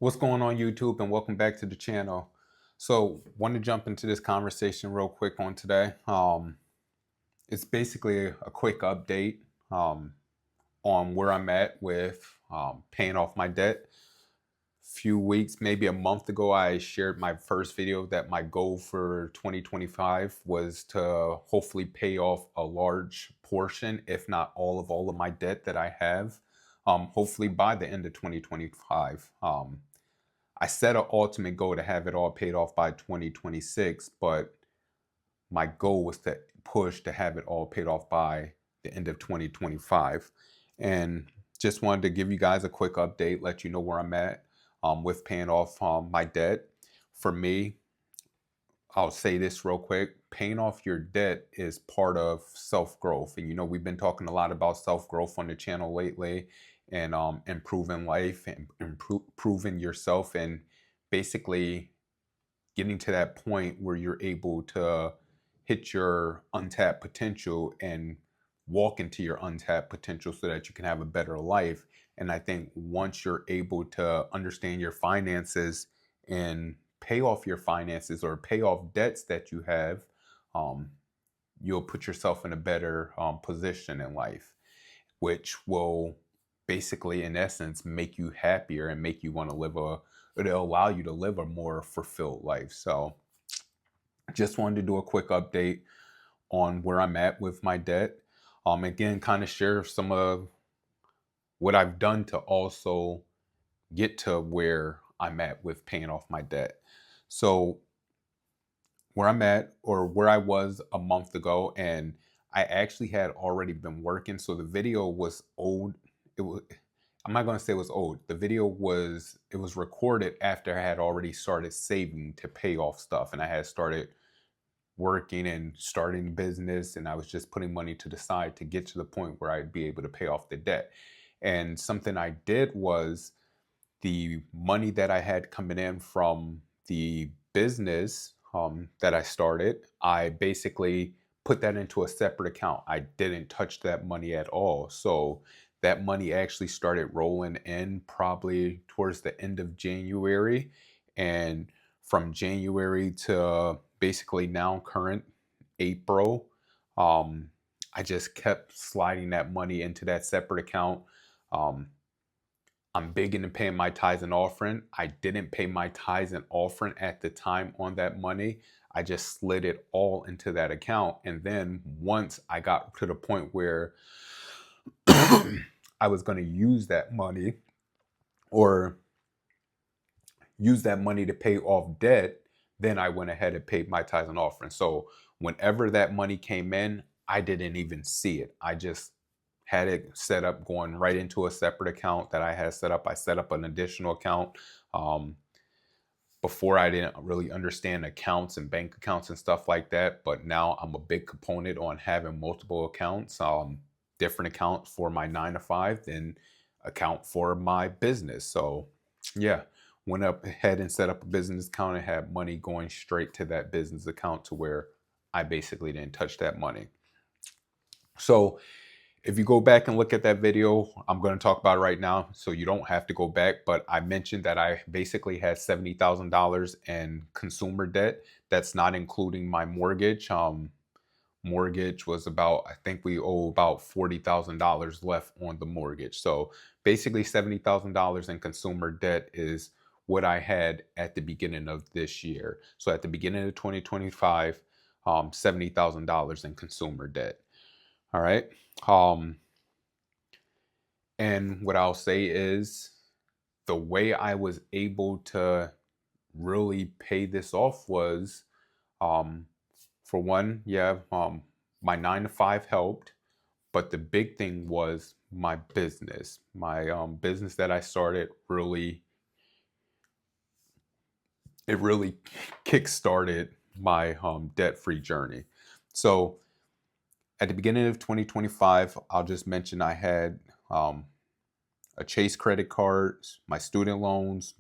What's going on YouTube, and welcome back to the channel. So want to jump into this conversation real quick on today. It's basically a quick update on where I'm at with paying off my debt. Few weeks, maybe a month ago, I shared my first video that my goal for 2025 was to hopefully pay off a large portion, if not all of my debt that I have, hopefully by the end of 2025. I set an ultimate goal to have it all paid off by 2026, but my goal was to push to have it all paid off by the end of 2025. And just wanted to give you guys a quick update, let you know where I'm at with paying off my debt. For me, I'll say this real quick. Paying off your debt is part of self-growth. And we've been talking a lot about self-growth on the channel lately, and improving life and improving yourself, and basically getting to that point where you're able to hit your untapped potential and walk into your untapped potential so that you can have a better life. And I think once you're able to understand your finances and pay off your finances or pay off debts that you have, um, you'll put yourself in a better position in life, which will basically, in essence, make you happier and make you want to it'll allow you to live a more fulfilled life. So just wanted to do a quick update on where I'm at with my debt. Again, kind of share some of what I've done to also get to where I'm at with paying off my debt. So where I'm at, or where I was a month ago, and I actually had already been working. So the video was old. It was, I'm not going to say it was old. The video was, it was recorded after I had already started saving to pay off stuff, and I had started working and starting business, and I was just putting money to the side to get to the point where I'd be able to pay off the debt. And something I did was, the money that I had coming in from the business that I started, I basically put that into a separate account. I didn't touch that money at all. So that money actually started rolling in probably towards the end of January. And from January to basically now current April, I just kept sliding that money into that separate account. Um, I'm big into paying my tithes and offering. I didn't pay my tithes and offering at the time on that money. I just slid it all into that account. And then once I got to the point where I was going to use that money, or use that money to pay off debt, then I went ahead and paid my tithes and offering. So whenever that money came in, I didn't even see it. I just had it set up going right into a separate account that I had set up. I set up an additional account. Before, I didn't really understand accounts and bank accounts and stuff like that, but now I'm a big component on having multiple accounts, different account for my 9 to 5, then account for my business. So yeah, went up ahead and set up a business account and had money going straight to that business account, to where I basically didn't touch that money. So if you go back and look at that video, I'm going to talk about it right now, so you don't have to go back. But I mentioned that I basically had $70,000 in consumer debt. That's not including my mortgage. Mortgage was about, I think we owe about $40,000 left on the mortgage. So basically $70,000 in consumer debt is what I had at the beginning of this year. So at the beginning of 2025, $70,000 in consumer debt. All right. And what I'll say is, the way I was able to really pay this off was, um, for one, yeah, my 9 to 5 helped, but the big thing was my business. My business that I started really, it really kick-started my debt-free journey. So at the beginning of 2025, I'll just mention I had a Chase credit card, my student loans,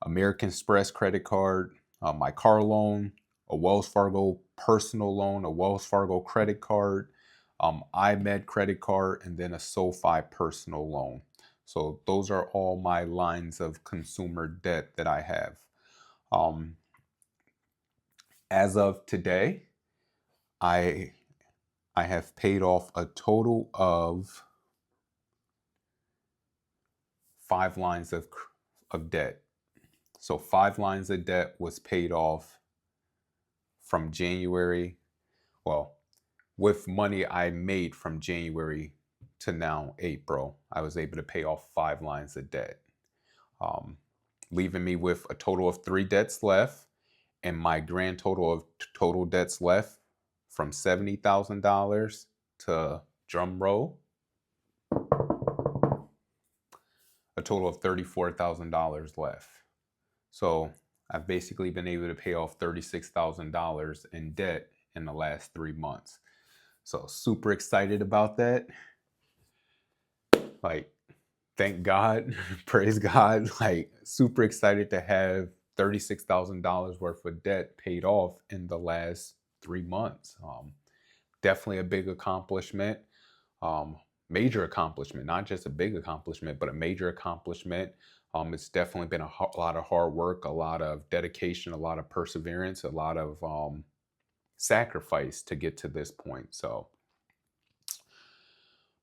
American Express credit card, my car loan, a Wells Fargo personal loan, a Wells Fargo credit card, iMed credit card, and then a SoFi personal loan. So those are all my lines of consumer debt that I have. Um, as of today, I I have paid off a total of 5 lines of debt. So 5 lines of debt was paid off from January, well, with money I made from January to now April. I was able to pay off 5 lines of debt, um, leaving me with a total of 3 debts left, and my grand total of total debts left from $70,000 to, drum roll, a total of $34,000 left. So I've basically been able to pay off $36,000 in debt in the last 3 months. So super excited about that. Like, thank God, praise God. Like, super excited to have $36,000 worth of debt paid off in the last 3 months. Definitely a big accomplishment. Major accomplishment, not just a big accomplishment, but a major accomplishment. It's definitely been a lot of hard work, a lot of dedication, a lot of perseverance, a lot of sacrifice to get to this point. So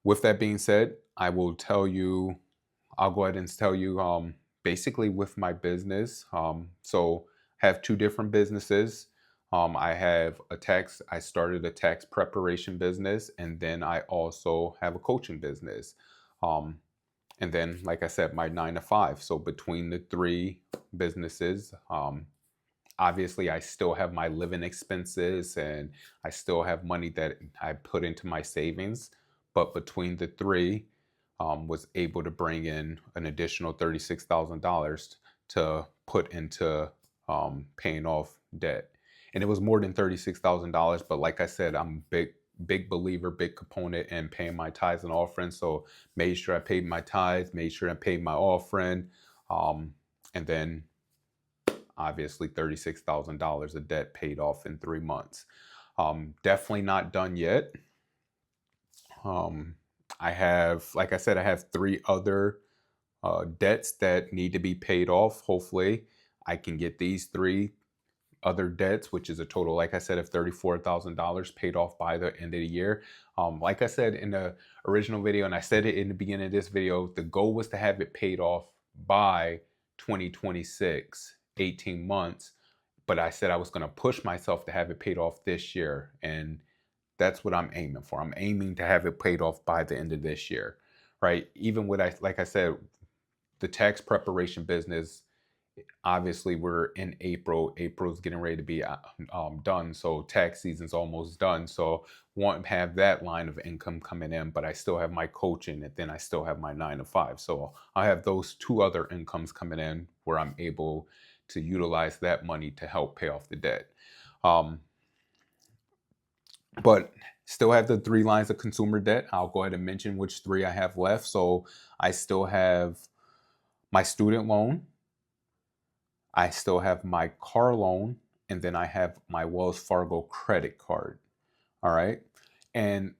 with that being said, I'll go ahead and tell you basically with my business. So I have 2 different businesses. I started a tax preparation business, and then I also have a coaching business. Um, and then, like I said, my 9 to 5. So between the 3 businesses, obviously I still have my living expenses and I still have money that I put into my savings. But between the 3, was able to bring in an additional $36,000 to put into paying off debt. And it was more than $36,000. But like I said, I'm big believer, big component in paying my tithes and offerings. So made sure I paid my tithes, made sure I paid my offering, and then obviously $36,000 of debt paid off in 3 months. Definitely not done yet. I have, like I said, I have 3 other debts that need to be paid off. Hopefully, I can get these 3 other debts, which is a total, like I said, of $34,000 paid off by the end of the year. Like I said in the original video, and I said it in the beginning of this video, the goal was to have it paid off by 2026, 18 months. But I said I was going to push myself to have it paid off this year. And that's what I'm aiming for. I'm aiming to have it paid off by the end of this year, right? Even with, like I said, the tax preparation business, obviously we're in April. April's getting ready to be done. So tax season's almost done. So want to have that line of income coming in, but I still have my coaching, and then I still have my 9 to 5. So I have those 2 other incomes coming in where I'm able to utilize that money to help pay off the debt. But still have the 3 lines of consumer debt. I'll go ahead and mention which 3 I have left. So I still have my student loan, I still have my car loan, and then I have my Wells Fargo credit card. All right. And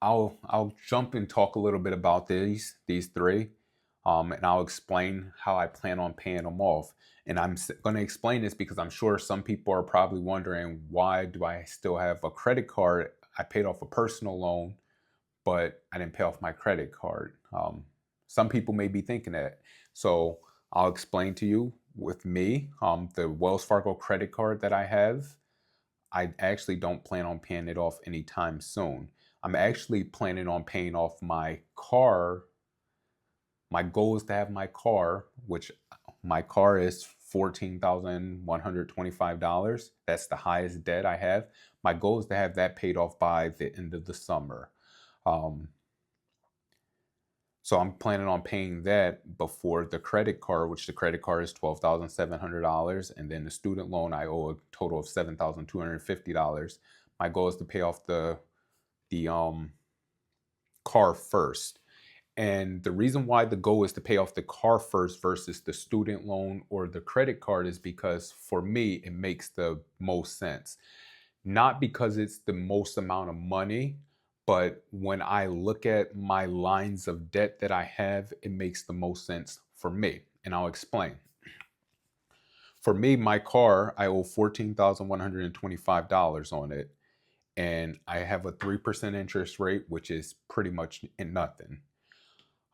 I'll jump and talk a little bit about these 3, and I'll explain how I plan on paying them off. And I'm going to explain this because I'm sure some people are probably wondering, why do I still have a credit card? I paid off a personal loan, but I didn't pay off my credit card. Some people may be thinking that. So I'll explain to you. With me, the Wells Fargo credit card that I have, I actually don't plan on paying it off anytime soon. I'm actually planning on paying off my car. My goal is to have my car, which my car is $14,125. That's the highest debt I have. My goal is to have that paid off by the end of the summer. So I'm planning on paying that before the credit card, which the credit card is $12,700. And then the student loan, I owe a total of $7,250. My goal is to pay off the car first. And the reason why the goal is to pay off the car first versus the student loan or the credit card is because for me, it makes the most sense. Not because it's the most amount of money, But when I look at my lines of debt that I have, it makes the most sense for me. And I'll explain. For me, my car, I owe $14,125 on it. And I have a 3% interest rate, which is pretty much nothing.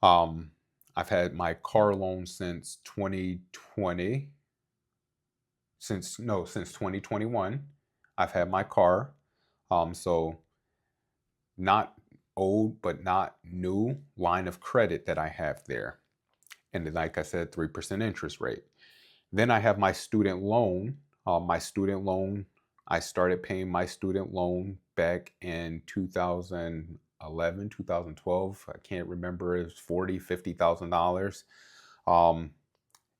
Um, I've had my car loan since 2020, since 2021. I've had my car. So not old, but not new line of credit that I have there. And then, like I said, 3% interest rate. Then I have my student loan. I started paying my student loan back in 2011, 2012. I can't remember. It was $40,000, $50,000.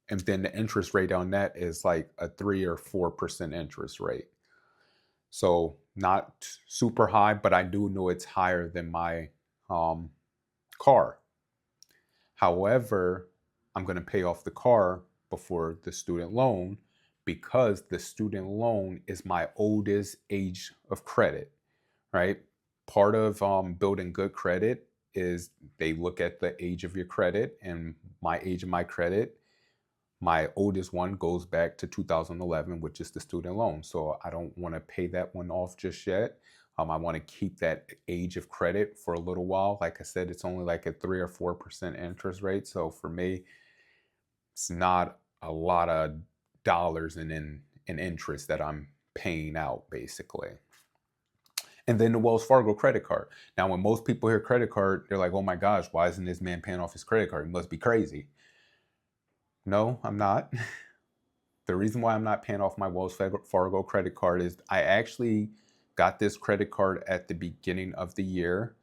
And then the interest rate on that is like a 3 or 4% interest rate. So not super high, but I do know it's higher than my car. However, I'm going to pay off the car before the student loan because the student loan is my oldest age of credit, right? Part of building good credit is they look at the age of your credit, and my age of my credit, my oldest one goes back to 2011, which is the student loan. So I don't want to pay that one off just yet. I want to keep that age of credit for a little while. Like I said, it's only like a 3 or 4% interest rate. So for me, it's not a lot of dollars in interest that I'm paying out, basically. And then the Wells Fargo credit card. Now, when most people hear credit card, they're like, oh my gosh, why isn't this man paying off his credit card? He must be crazy. No, I'm not. The reason why I'm not paying off my Wells Fargo credit card is I actually got this credit card at the beginning of the year.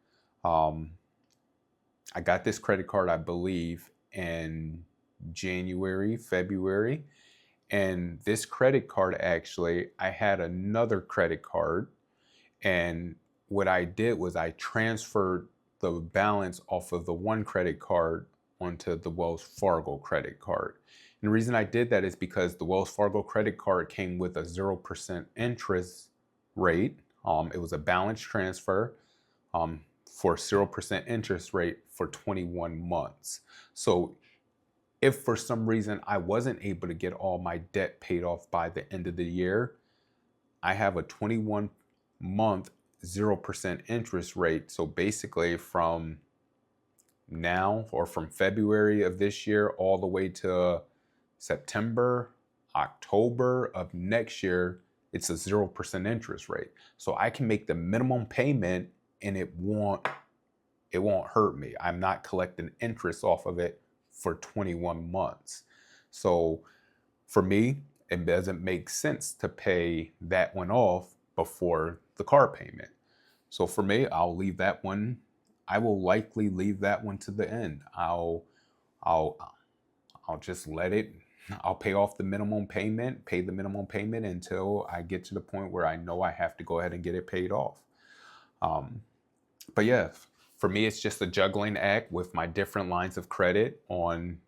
I got this credit card, I believe, in January, February. And this credit card, actually, I had another credit card. And what I did was I transferred the balance off of the one credit card onto the Wells Fargo credit card. And the reason I did that is because the Wells Fargo credit card came with a 0% interest rate. It was a balance transfer for 0% interest rate for 21 months. So if for some reason I wasn't able to get all my debt paid off by the end of the year, I have a 21-month 0% interest rate. So basically from now, or from February of this year all the way to September, October of next year, it's a 0% interest rate. So I can make the minimum payment and it won't hurt me. I'm not collecting interest off of it for 21 months. So for me, it doesn't make sense to pay that one off before the car payment. So for me, I'll leave that one. I will likely leave that one to the end. I'll just let it. I'll pay off the minimum payment, pay the minimum payment until I get to the point where I know I have to go ahead and get it paid off. But yeah, for me, it's just a juggling act with my different lines of credit on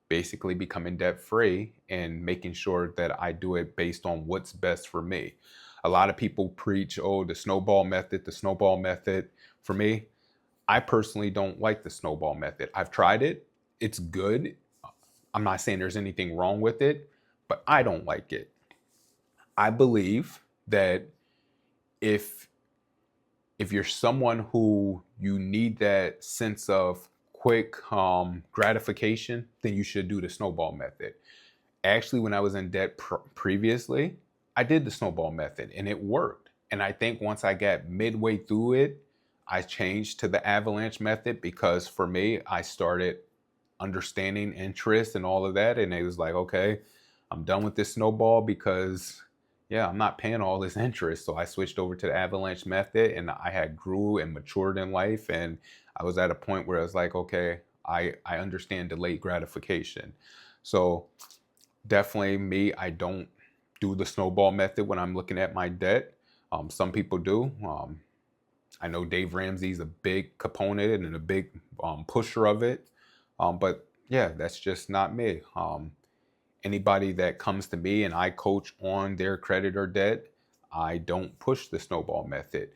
basically becoming debt free and making sure that I do it based on what's best for me. A lot of people preach, oh, the snowball method, the snowball method. For me, I personally don't like the snowball method. I've tried it. It's good. I'm not saying there's anything wrong with it, but I don't like it. I believe that if you're someone who you need that sense of quick gratification, then you should do the snowball method. Actually, when I was in debt previously, I did the snowball method and it worked. And I think once I got midway through it, I changed to the avalanche method because for me, I started understanding interest and all of that. And it was like, okay, I'm done with this snowball because yeah, I'm not paying all this interest. So I switched over to the avalanche method and I had grew and matured in life. And I was at a point where I was like, okay, I understand delayed gratification. So definitely me, I don't do the snowball method when I'm looking at my debt. Some people do. I know Dave Ramsey's a big component and a big pusher of it. But yeah, that's just not me. Anybody that comes to me and I coach on their credit or debt, I don't push the snowball method.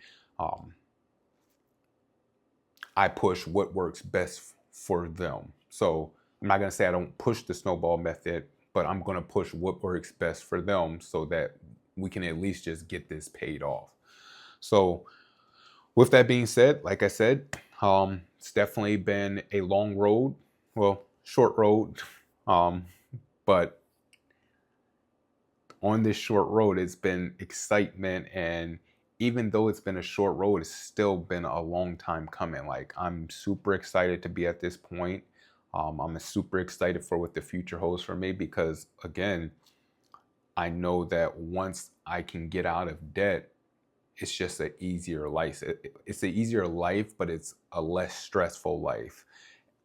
I push what works best for them. So I'm not going to say I don't push the snowball method, but I'm going to push what works best for them so that we can at least just get this paid off. So with that being said, like I said, it's definitely been a long road, well, short road, but on this short road, it's been excitement. And even though it's been a short road, it's still been a long time coming. Like, I'm super excited to be at this point. I'm super excited for what the future holds for me because, again, I know that once I can get out of debt, it's just an easier life. It's an easier life, but it's a less stressful life.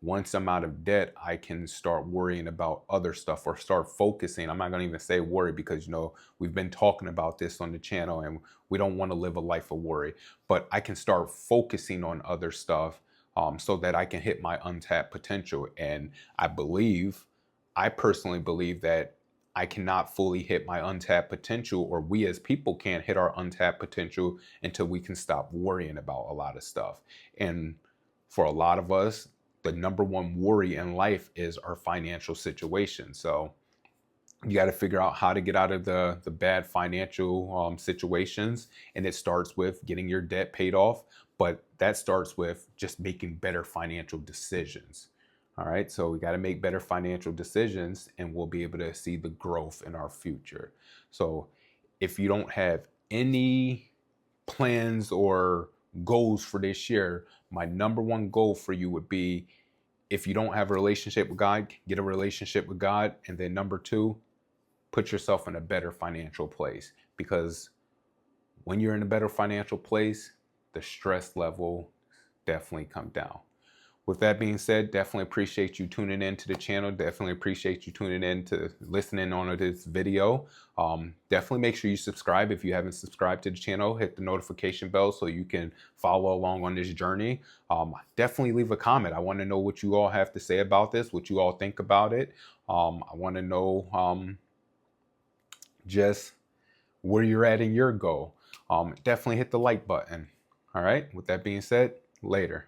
Once I'm out of debt, I can start worrying about other stuff or start focusing. I'm not going to even say worry because, we've been talking about this on the channel and we don't want to live a life of worry, but I can start focusing on other stuff so that I can hit my untapped potential. And I personally believe that I cannot fully hit my untapped potential, or we as people can't hit our untapped potential until we can stop worrying about a lot of stuff. And for a lot of us, the number one worry in life is our financial situation. So you got to figure out how to get out of the bad financial situations. And it starts with getting your debt paid off. But that starts with just making better financial decisions. All right. So we got to make better financial decisions and we'll be able to see the growth in our future. So if you don't have any plans or goals for this year, my number one goal for you would be, if you don't have a relationship with God, get a relationship with God. And then number two, put yourself in a better financial place, because when you're in a better financial place, the stress level definitely come down. With that being said, definitely appreciate you tuning in to the channel. Definitely appreciate you tuning in to listening on this video. Definitely make sure you subscribe if you haven't subscribed to the channel. Hit the notification bell so you can follow along on this journey. Definitely leave a comment. I want to know what you all have to say about this, what you all think about it. I want to know just where you're at in your goal. Definitely hit the like button. All right. With that being said, later.